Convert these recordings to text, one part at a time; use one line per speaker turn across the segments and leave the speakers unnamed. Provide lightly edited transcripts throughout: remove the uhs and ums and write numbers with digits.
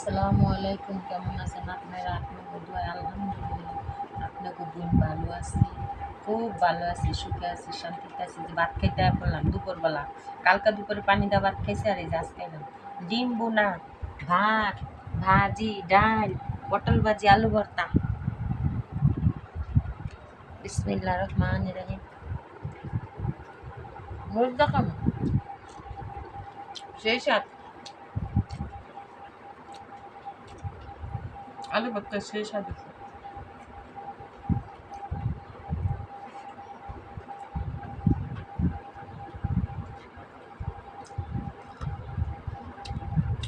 আসসালামু আলাইকুম, কেমন আছেন আপনারা? আপনাকে দোয়া আলহামদুলিল্লাহ। আপনাকে বোন ভালো আছি, খুব ভালো আছি, সুখে আছি, শান্তিতে আছি। যে ভাত খাইতে বললাম দুপুরবেলা, কালকা দুপুরে পানি দা ভাত খাইছে, আর এই যে আজকে খাইলাম ডিম বোনা, ভাত, ভাজি, ডাল, পটল ভাজি, আলু ভর্তা। বিসমিল্লাহ রহমান রহিম। মরিচ দেখাম সেই সাথ আলু ভর্তা সেই সাথ।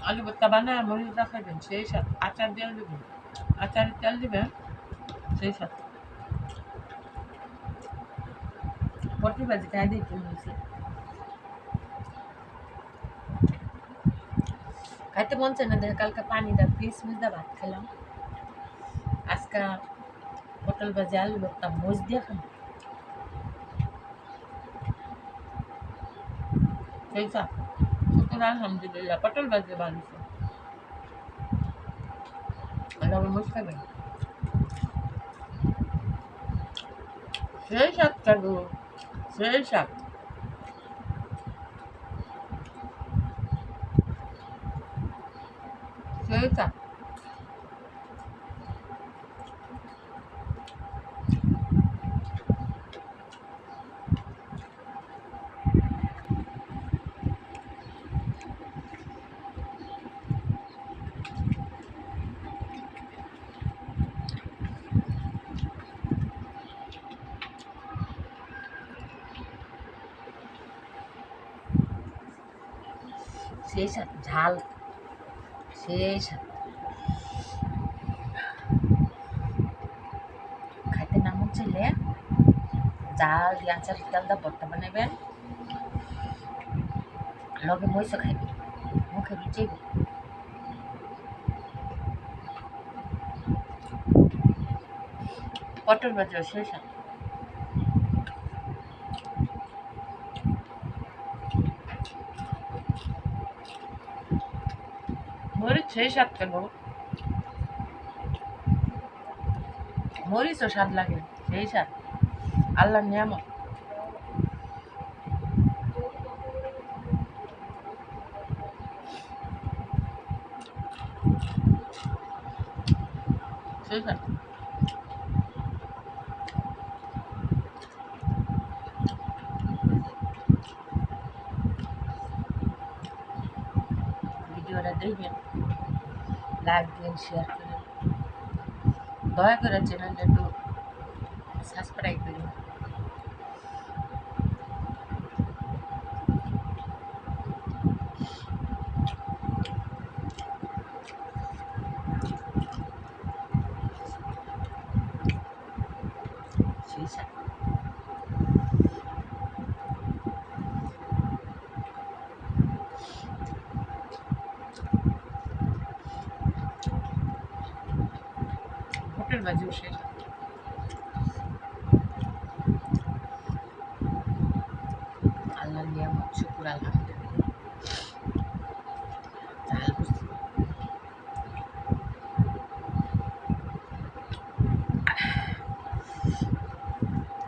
আলু ভর্তা বানায় মরিচ দেখাবেন সেই সাথ, আচার দিয়ে দেবেন, আচারের তেল দিবেন সেই সাথ। পটল ভাজি খাই দিয়ে চলে গেছে, খাইতে মন চায় না। দেখে কালকে পানি দা পিস মিস দা ভাত খেলাম, আজকে পটল ভাজি আলু ভর্তা মরিচ দিয়ে খাম সেই সাথ। আলহামদুলিল্লাহ পটল ভাজি ভালো হয়েছে। লবণ মরিচ খাবেন সেই সাথ খাবো সেই সাথ। সেই সাথ সেই সাথ ঝাল সেই সাথ। খাইতে না মন চাইলে জাল দিয়ে আচার তেল দা ভর্তা বানাবেন, লগে মরিচও খাইবেন, মুখে রুচাইব। পটল ভাজি সেই সাথ। মরিচ সেই স্বাদ কেন, মরিচও স্বাদ লাগে সেই স্বাদ, আল্লাহর নিয়ামত। সেই স্বাদ। ভিডিওটা দেখবেন, লাইক দিন, শেয়ার করেন, দয়া করে চ্যানেলটা একটু সাবস্ক্রাইব করুন। সেই সাথ। পটল ভাজিও সেই সাথ। আল্লাহর নিয়ামত, শুকুর আলহামদুলিল্লাহ। ঝাল বুঝছি,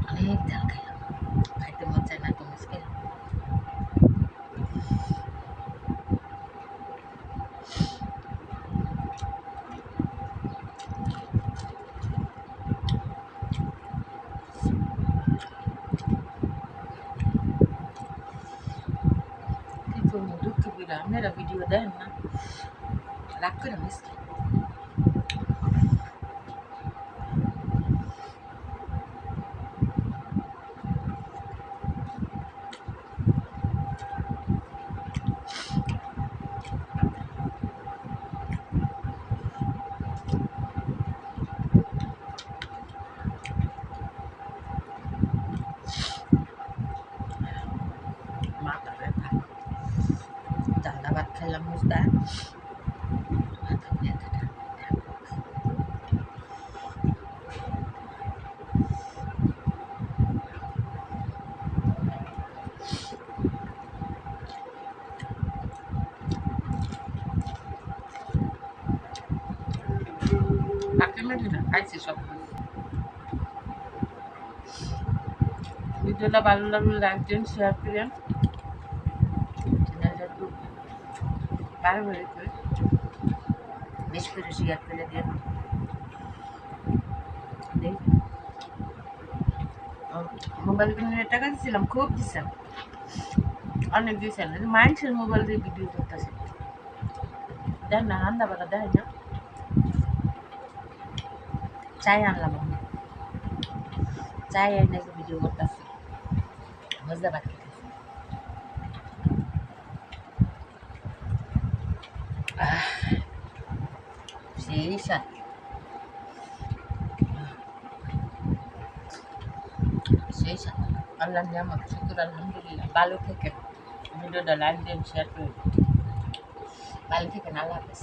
অনেক ঝাল খাইলাম, খাইতে মন চায় না তো মিস খেলাম। কি করবো, দুঃখ করে আপনারা ভিডিও দেন না, রাগ করে মিস খাই। মাথা ব্যথা, জালদা ভাত খেলাম মুস্তা, মাথা ব্যথাটা। মেটি না, খাইছি সব। ভিডিওটা ভালো লাগলে লাইক দিন, শেয়ার করেন, চ্যানেলটা একটু বাড়াবাড়ি করে বেশি করে শেয়ার করে দিন। মোবাইল কিনে টাকা দিয়েছিলাম, খুব দিচ্ছেন, অনেক দিয়েছেন। মানুষের মোবাইল দিয়ে ভিডিও করতেছে, দেখ না, রান্না বাড়া দেয় না। চাই আনলাম আমি, চাই এনে ভিডিও করতেছে, বুঝতে পারছি। সেই সাথ সেই সাথ আল্লাহ নিয়ামত, শুকুর আলহামদুলিল্লাহ। ভালো থেকে ভিডিওটা লাইক দিন, শেয়ার করে ভালো থেকে, আল্লাহ হাফেজ।